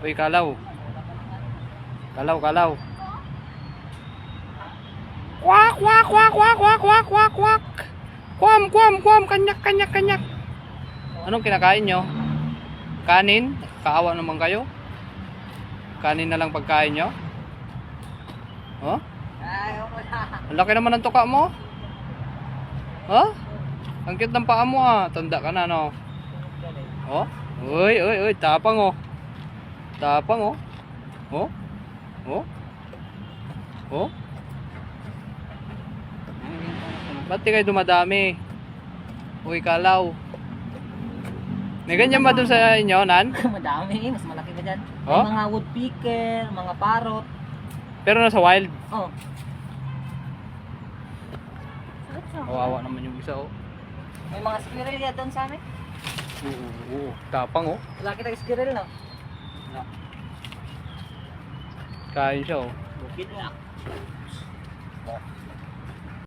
Uy, kalaw. Kalaw, kalaw. Kwak, kwak, kwak, kwak, kwak, kwak, kwak, kwak. Kwam, kwam, kwam, kanyak, kanyak, kanyak. Anong kinakain nyo? Kanin? Kaawa naman kayo. Kanin na lang pagkain nyo. Oh? Ang laki naman ng tuka mo. Oh? Ang cute ng paa mo ah. Tanda ka na no. Oh? Uy, uy, uy. Tapang oh. Tapang oh. Oh? Oh? Oh? Ba't di kayo dumadami? Uy, kalaw. May ganyan ba dun sa inyo, Nan? Madami, mas malaki pa dyan. Oh? May mga woodpecker, mga parrot. Pero nasa wild. Oh. Kawawa naman yung isa oh. May mga squirrel yan doon sa amin. Oo. Tapang oh. Wala kitang squirrel, no? Kain siya oh. Bukid lang.